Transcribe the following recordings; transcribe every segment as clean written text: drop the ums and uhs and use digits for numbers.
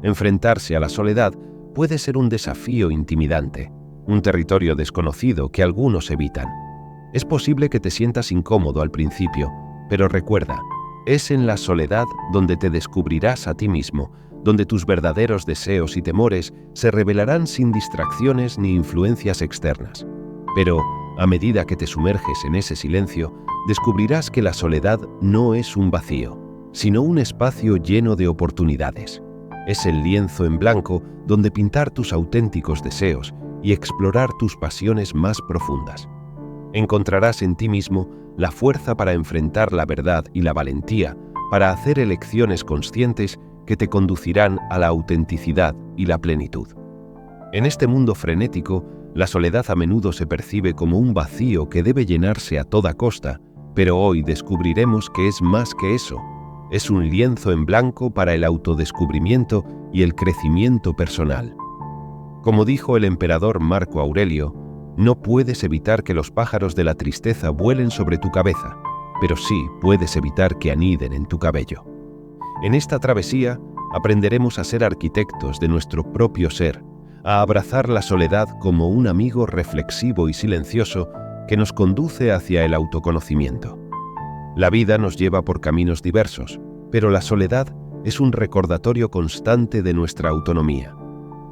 Enfrentarse a la soledad puede ser un desafío intimidante, un territorio desconocido que algunos evitan. Es posible que te sientas incómodo al principio, pero recuerda, es en la soledad donde te descubrirás a ti mismo, donde tus verdaderos deseos y temores se revelarán sin distracciones ni influencias externas. Pero, a medida que te sumerges en ese silencio, descubrirás que la soledad no es un vacío, sino un espacio lleno de oportunidades. Es el lienzo en blanco donde pintar tus auténticos deseos y explorar tus pasiones más profundas. Encontrarás en ti mismo la fuerza para enfrentar la verdad y la valentía para hacer elecciones conscientes que te conducirán a la autenticidad y la plenitud. En este mundo frenético, la soledad a menudo se percibe como un vacío que debe llenarse a toda costa, pero hoy descubriremos que es más que eso. Es un lienzo en blanco para el autodescubrimiento y el crecimiento personal. Como dijo el emperador Marco Aurelio, no puedes evitar que los pájaros de la tristeza vuelen sobre tu cabeza, pero sí puedes evitar que aniden en tu cabello. En esta travesía aprenderemos a ser arquitectos de nuestro propio ser, a abrazar la soledad como un amigo reflexivo y silencioso que nos conduce hacia el autoconocimiento. La vida nos lleva por caminos diversos, pero la soledad es un recordatorio constante de nuestra autonomía.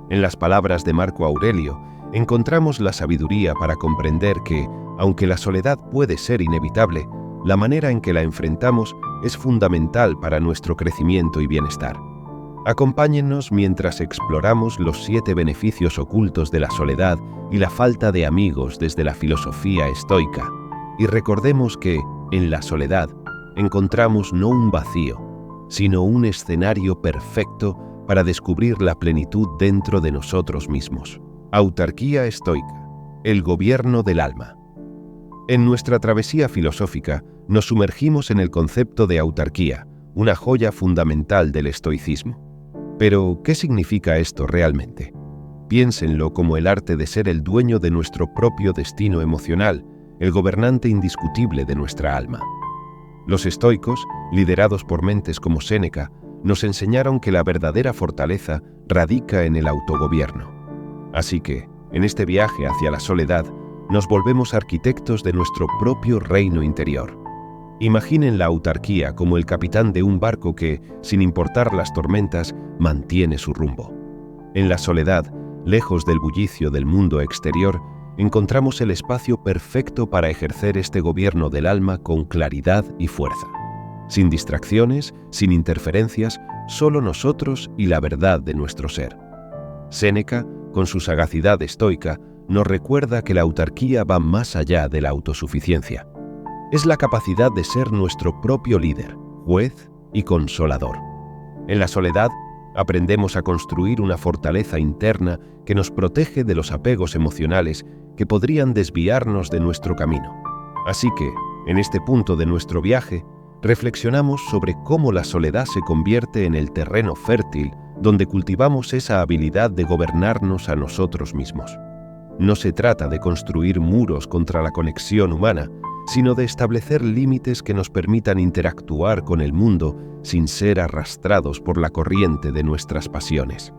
En las palabras de Marco Aurelio, encontramos la sabiduría para comprender que, aunque la soledad puede ser inevitable, la manera en que la enfrentamos es fundamental para nuestro crecimiento y bienestar. Acompáñennos mientras exploramos los 7 beneficios ocultos de la soledad y la falta de amigos desde la filosofía estoica, y recordemos que, en la soledad, encontramos no un vacío, sino un escenario perfecto para descubrir la plenitud dentro de nosotros mismos. Autarquía estoica, el gobierno del alma. En nuestra travesía filosófica, nos sumergimos en el concepto de autarquía, una joya fundamental del estoicismo. Pero, ¿qué significa esto realmente? Piénsenlo como el arte de ser el dueño de nuestro propio destino emocional, el gobernante indiscutible de nuestra alma. Los estoicos, liderados por mentes como Séneca, nos enseñaron que la verdadera fortaleza radica en el autogobierno. Así que, en este viaje hacia la soledad, nos volvemos arquitectos de nuestro propio reino interior. Imaginen la autarquía como el capitán de un barco que, sin importar las tormentas, mantiene su rumbo. En la soledad, lejos del bullicio del mundo exterior, encontramos el espacio perfecto para ejercer este gobierno del alma con claridad y fuerza. Sin distracciones, sin interferencias, solo nosotros y la verdad de nuestro ser. Séneca, con su sagacidad estoica, nos recuerda que la autarquía va más allá de la autosuficiencia. Es la capacidad de ser nuestro propio líder, juez y consolador. En la soledad, aprendemos a construir una fortaleza interna que nos protege de los apegos emocionales que podrían desviarnos de nuestro camino. Así que, en este punto de nuestro viaje, reflexionamos sobre cómo la soledad se convierte en el terreno fértil donde cultivamos esa habilidad de gobernarnos a nosotros mismos. No se trata de construir muros contra la conexión humana, sino de establecer límites que nos permitan interactuar con el mundo sin ser arrastrados por la corriente de nuestras pasiones.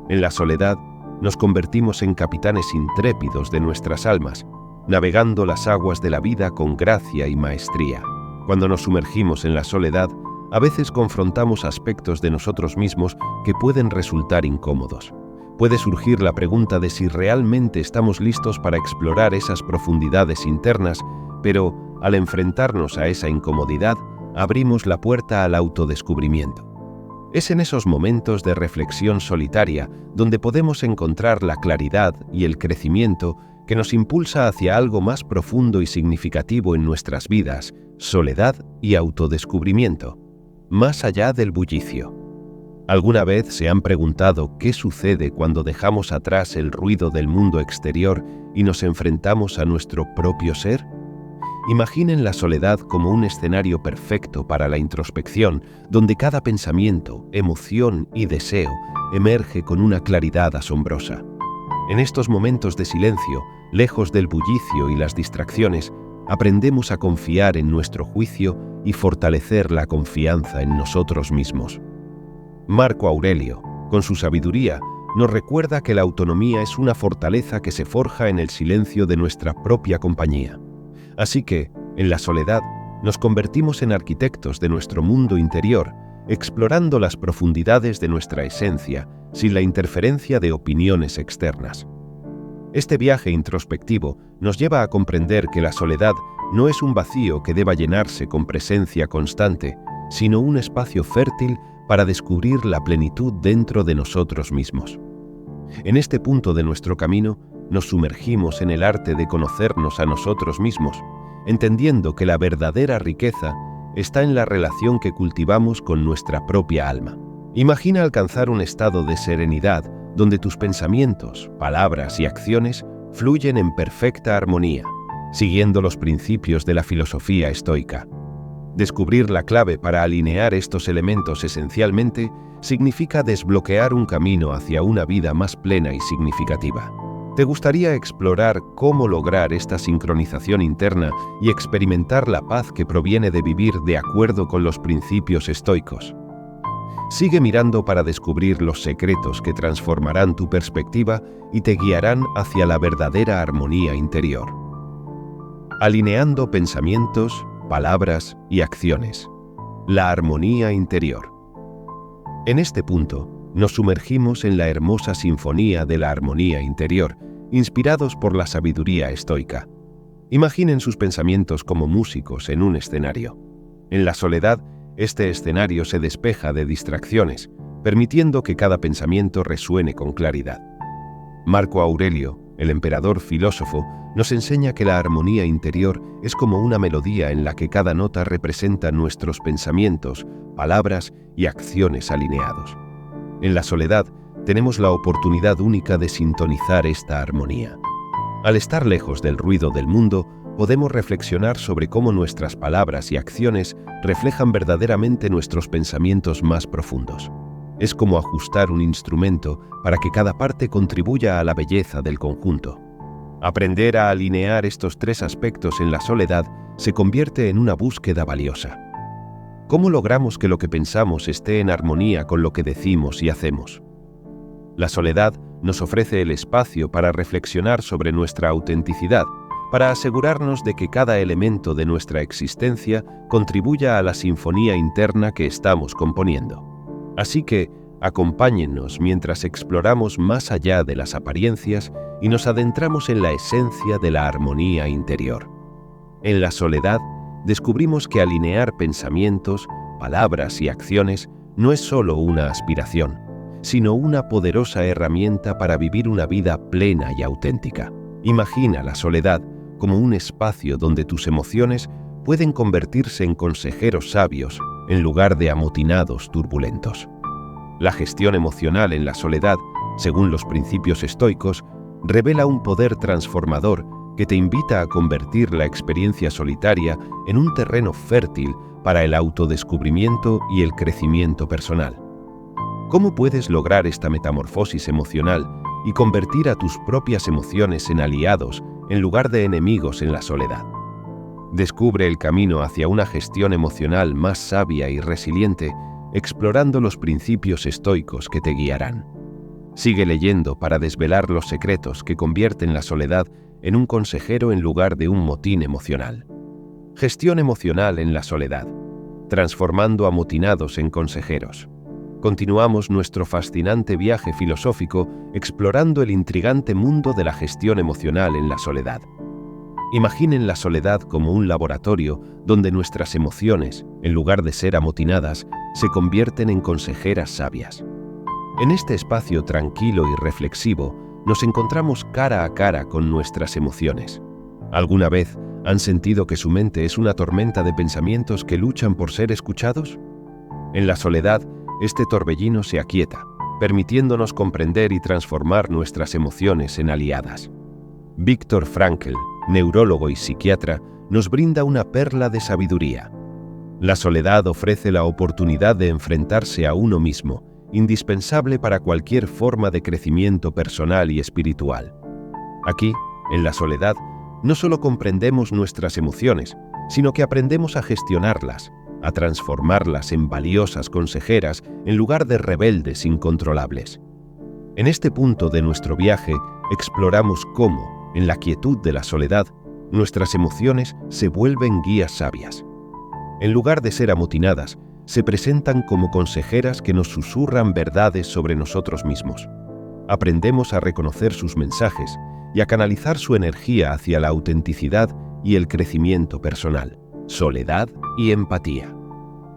En la soledad, nos convertimos en capitanes intrépidos de nuestras almas, navegando las aguas de la vida con gracia y maestría. Cuando nos sumergimos en la soledad, a veces confrontamos aspectos de nosotros mismos que pueden resultar incómodos. Puede surgir la pregunta de si realmente estamos listos para explorar esas profundidades internas, pero al enfrentarnos a esa incomodidad, abrimos la puerta al autodescubrimiento. Es en esos momentos de reflexión solitaria donde podemos encontrar la claridad y el crecimiento que nos impulsa hacia algo más profundo y significativo en nuestras vidas, soledad y autodescubrimiento, más allá del bullicio. ¿Alguna vez se han preguntado qué sucede cuando dejamos atrás el ruido del mundo exterior y nos enfrentamos a nuestro propio ser? Imaginen la soledad como un escenario perfecto para la introspección, donde cada pensamiento, emoción y deseo emerge con una claridad asombrosa. En estos momentos de silencio, lejos del bullicio y las distracciones, aprendemos a confiar en nuestro juicio y fortalecer la confianza en nosotros mismos. Marco Aurelio, Con su sabiduría, nos recuerda que la autonomía es una fortaleza que se forja en el silencio de nuestra propia compañía. Así que, en la soledad, nos convertimos en arquitectos de nuestro mundo interior, explorando las profundidades de nuestra esencia, sin la interferencia de opiniones externas. Este viaje introspectivo nos lleva a comprender que la soledad no es un vacío que deba llenarse con presencia constante, sino un espacio fértil para descubrir la plenitud dentro de nosotros mismos. En este punto de nuestro camino, nos sumergimos en el arte de conocernos a nosotros mismos, entendiendo que la verdadera riqueza está en la relación que cultivamos con nuestra propia alma. Imagina alcanzar un estado de serenidad donde tus pensamientos, palabras y acciones fluyen en perfecta armonía, siguiendo los principios de la filosofía estoica. Descubrir la clave para alinear estos elementos esencialmente significa desbloquear un camino hacia una vida más plena y significativa. ¿Te gustaría explorar cómo lograr esta sincronización interna y experimentar la paz que proviene de vivir de acuerdo con los principios estoicos? Sigue mirando para descubrir los secretos que transformarán tu perspectiva y te guiarán hacia la verdadera armonía interior. Alineando pensamientos, palabras y acciones. La armonía interior. En este punto, nos sumergimos en la hermosa sinfonía de la armonía interior, inspirados por la sabiduría estoica. Imaginen sus pensamientos como músicos en un escenario. En la soledad, este escenario se despeja de distracciones, permitiendo que cada pensamiento resuene con claridad. Marco Aurelio, el emperador filósofo, nos enseña que la armonía interior es como una melodía en la que cada nota representa nuestros pensamientos, palabras y acciones alineados. En la soledad, tenemos la oportunidad única de sintonizar esta armonía. Al estar lejos del ruido del mundo, podemos reflexionar sobre cómo nuestras palabras y acciones reflejan verdaderamente nuestros pensamientos más profundos. Es como ajustar un instrumento para que cada parte contribuya a la belleza del conjunto. Aprender a alinear estos tres aspectos en la soledad se convierte en una búsqueda valiosa. ¿Cómo logramos que lo que pensamos esté en armonía con lo que decimos y hacemos? La soledad nos ofrece el espacio para reflexionar sobre nuestra autenticidad, para asegurarnos de que cada elemento de nuestra existencia contribuya a la sinfonía interna que estamos componiendo. Así que, acompáñennos mientras exploramos más allá de las apariencias y nos adentramos en la esencia de la armonía interior. En la soledad, descubrimos que alinear pensamientos, palabras y acciones no es solo una aspiración, sino una poderosa herramienta para vivir una vida plena y auténtica. Imagina la soledad como un espacio donde tus emociones pueden convertirse en consejeros sabios en lugar de amotinados turbulentos. La gestión emocional en la soledad, según los principios estoicos, revela un poder transformador que te invita a convertir la experiencia solitaria en un terreno fértil para el autodescubrimiento y el crecimiento personal. ¿Cómo puedes lograr esta metamorfosis emocional y convertir a tus propias emociones en aliados en lugar de enemigos en la soledad? Descubre el camino hacia una gestión emocional más sabia y resiliente, explorando los principios estoicos que te guiarán. Sigue leyendo para desvelar los secretos que convierten la soledad en un consejero en lugar de un motín emocional. Gestión emocional en la soledad, transformando amotinados en consejeros. Continuamos nuestro fascinante viaje filosófico explorando el intrigante mundo de la gestión emocional en la soledad. Imaginen la soledad como un laboratorio donde nuestras emociones, en lugar de ser amotinadas, se convierten en consejeras sabias. En este espacio tranquilo y reflexivo, nos encontramos cara a cara con nuestras emociones. ¿Alguna vez han sentido que su mente es una tormenta de pensamientos que luchan por ser escuchados? En la soledad, este torbellino se aquieta, permitiéndonos comprender y transformar nuestras emociones en aliadas. Viktor Frankl, neurólogo y psiquiatra, nos brinda una perla de sabiduría. La soledad ofrece la oportunidad de enfrentarse a uno mismo, indispensable para cualquier forma de crecimiento personal y espiritual. Aquí, en la soledad, no solo comprendemos nuestras emociones, sino que aprendemos a gestionarlas, a transformarlas en valiosas consejeras en lugar de rebeldes incontrolables. En este punto de nuestro viaje exploramos cómo, en la quietud de la soledad, nuestras emociones se vuelven guías sabias. En lugar de ser amotinadas, se presentan como consejeras que nos susurran verdades sobre nosotros mismos. Aprendemos a reconocer sus mensajes y a canalizar su energía hacia la autenticidad y el crecimiento personal, soledad y empatía,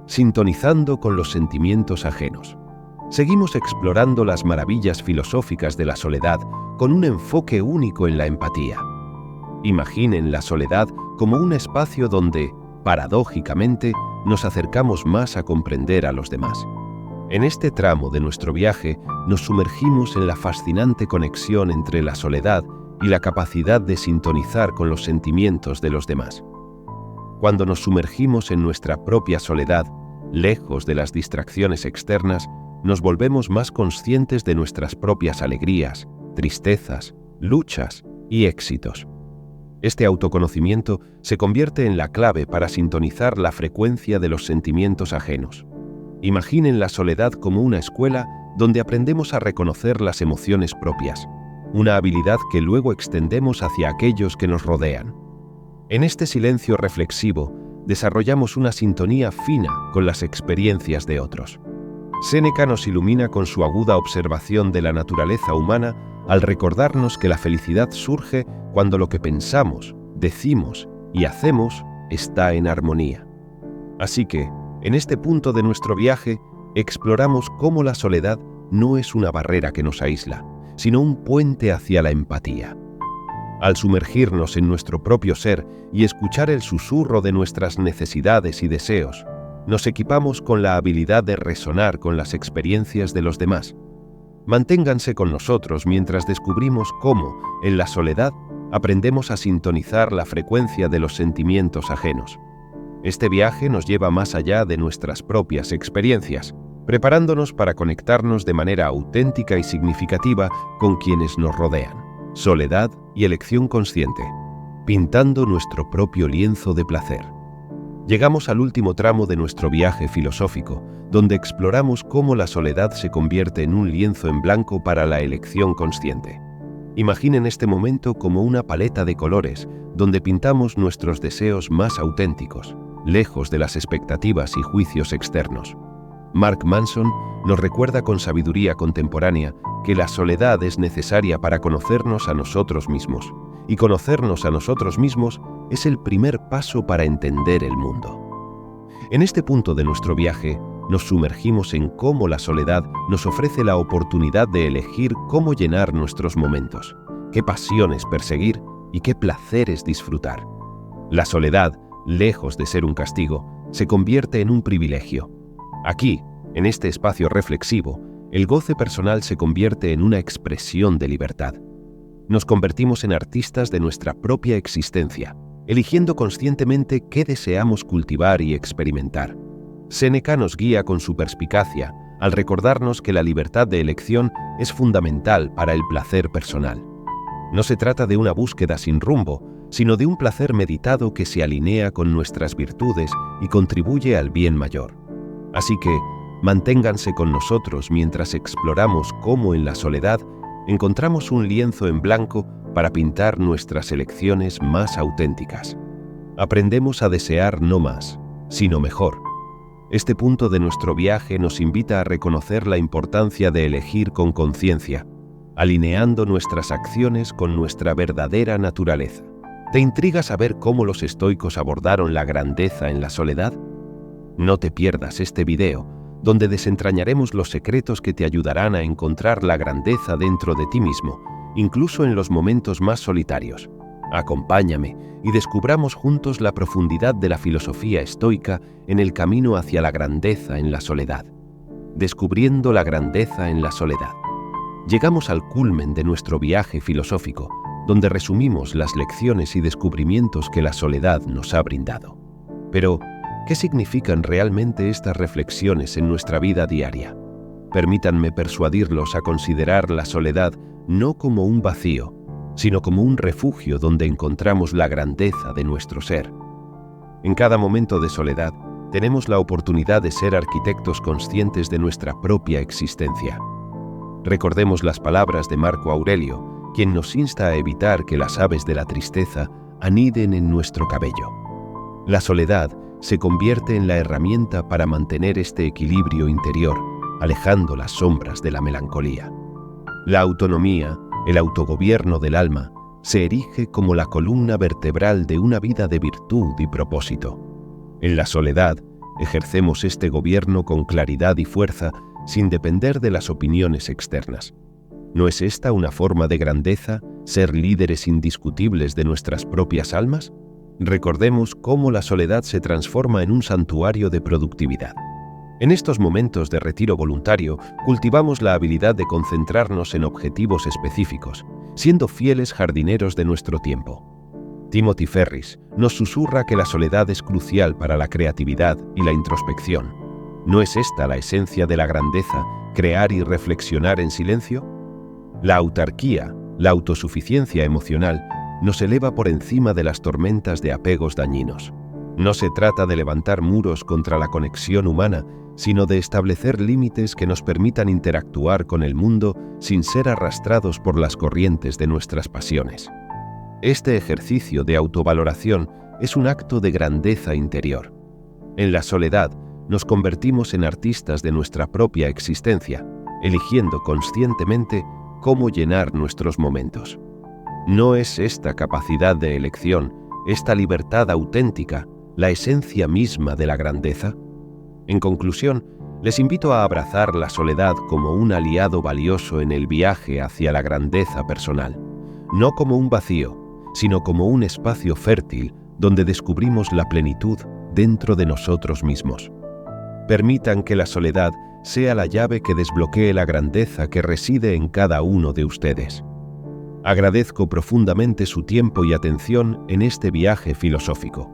sintonizando con los sentimientos ajenos. Seguimos explorando las maravillas filosóficas de la soledad con un enfoque único en la empatía. Imaginen la soledad como un espacio donde, paradójicamente, nos acercamos más a comprender a los demás. En este tramo de nuestro viaje, nos sumergimos en la fascinante conexión entre la soledad y la capacidad de sintonizar con los sentimientos de los demás. Cuando nos sumergimos en nuestra propia soledad, lejos de las distracciones externas, nos volvemos más conscientes de nuestras propias alegrías, tristezas, luchas y éxitos. Este autoconocimiento se convierte en la clave para sintonizar la frecuencia de los sentimientos ajenos. Imaginen la soledad como una escuela donde aprendemos a reconocer las emociones propias, una habilidad que luego extendemos hacia aquellos que nos rodean. En este silencio reflexivo, desarrollamos una sintonía fina con las experiencias de otros. Séneca nos ilumina con su aguda observación de la naturaleza humana al recordarnos que la felicidad surge cuando lo que pensamos, decimos y hacemos está en armonía. Así que, en este punto de nuestro viaje, exploramos cómo la soledad no es una barrera que nos aísla, sino un puente hacia la empatía. Al sumergirnos en nuestro propio ser y escuchar el susurro de nuestras necesidades y deseos, nos equipamos con la habilidad de resonar con las experiencias de los demás. Manténganse con nosotros mientras descubrimos cómo, en la soledad, aprendemos a sintonizar la frecuencia de los sentimientos ajenos. Este viaje nos lleva más allá de nuestras propias experiencias, preparándonos para conectarnos de manera auténtica y significativa con quienes nos rodean. Soledad y elección consciente, pintando nuestro propio lienzo de placer. Llegamos al último tramo de nuestro viaje filosófico, donde exploramos cómo la soledad se convierte en un lienzo en blanco para la elección consciente. Imaginen este momento como una paleta de colores, donde pintamos nuestros deseos más auténticos, lejos de las expectativas y juicios externos. Mark Manson nos recuerda con sabiduría contemporánea que la soledad es necesaria para conocernos a nosotros mismos, y conocernos a nosotros mismos es el primer paso para entender el mundo. En este punto de nuestro viaje, nos sumergimos en cómo la soledad nos ofrece la oportunidad de elegir cómo llenar nuestros momentos, qué pasiones perseguir y qué placeres disfrutar. La soledad, lejos de ser un castigo, se convierte en un privilegio. Aquí, en este espacio reflexivo, el goce personal se convierte en una expresión de libertad. Nos convertimos en artistas de nuestra propia existencia, eligiendo conscientemente qué deseamos cultivar y experimentar. Séneca nos guía con su perspicacia al recordarnos que la libertad de elección es fundamental para el placer personal. No se trata de una búsqueda sin rumbo, sino de un placer meditado que se alinea con nuestras virtudes y contribuye al bien mayor. Así que, manténganse con nosotros mientras exploramos cómo en la soledad encontramos un lienzo en blanco para pintar nuestras elecciones más auténticas. Aprendemos a desear no más, sino mejor. Este punto de nuestro viaje nos invita a reconocer la importancia de elegir con conciencia, alineando nuestras acciones con nuestra verdadera naturaleza. ¿Te intriga saber cómo los estoicos abordaron la grandeza en la soledad? No te pierdas este video, donde desentrañaremos los secretos que te ayudarán a encontrar la grandeza dentro de ti mismo, incluso en los momentos más solitarios. Acompáñame y descubramos juntos la profundidad de la filosofía estoica en el camino hacia la grandeza en la soledad. Descubriendo la grandeza en la soledad. Llegamos al culmen de nuestro viaje filosófico, donde resumimos las lecciones y descubrimientos que la soledad nos ha brindado. Pero, ¿qué significan realmente estas reflexiones en nuestra vida diaria? Permítanme persuadirlos a considerar la soledad no como un vacío, sino como un refugio donde encontramos la grandeza de nuestro ser. En cada momento de soledad, tenemos la oportunidad de ser arquitectos conscientes de nuestra propia existencia. Recordemos las palabras de Marco Aurelio, quien nos insta a evitar que las aves de la tristeza aniden en nuestro cabello. La soledad se convierte en la herramienta para mantener este equilibrio interior, alejando las sombras de la melancolía. La autonomía, el autogobierno del alma, se erige como la columna vertebral de una vida de virtud y propósito. En la soledad, ejercemos este gobierno con claridad y fuerza, sin depender de las opiniones externas. ¿No es esta una forma de grandeza, ser líderes indiscutibles de nuestras propias almas? Recordemos cómo la soledad se transforma en un santuario de productividad. En estos momentos de retiro voluntario, cultivamos la habilidad de concentrarnos en objetivos específicos, siendo fieles jardineros de nuestro tiempo. Timothy Ferris nos susurra que la soledad es crucial para la creatividad y la introspección. ¿No es esta la esencia de la grandeza, crear y reflexionar en silencio? La autarquía, la autosuficiencia emocional, nos eleva por encima de las tormentas de apegos dañinos. No se trata de levantar muros contra la conexión humana, sino de establecer límites que nos permitan interactuar con el mundo sin ser arrastrados por las corrientes de nuestras pasiones. Este ejercicio de autovaloración es un acto de grandeza interior. En la soledad, nos convertimos en artistas de nuestra propia existencia, eligiendo conscientemente cómo llenar nuestros momentos. ¿No es esta capacidad de elección, esta libertad auténtica, la esencia misma de la grandeza? En conclusión, les invito a abrazar la soledad como un aliado valioso en el viaje hacia la grandeza personal, no como un vacío, sino como un espacio fértil donde descubrimos la plenitud dentro de nosotros mismos. Permitan que la soledad sea la llave que desbloquee la grandeza que reside en cada uno de ustedes. Agradezco profundamente su tiempo y atención en este viaje filosófico.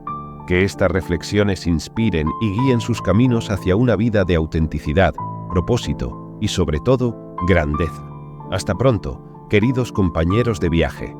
Que estas reflexiones inspiren y guíen sus caminos hacia una vida de autenticidad, propósito y, sobre todo, grandeza. Hasta pronto, queridos compañeros de viaje.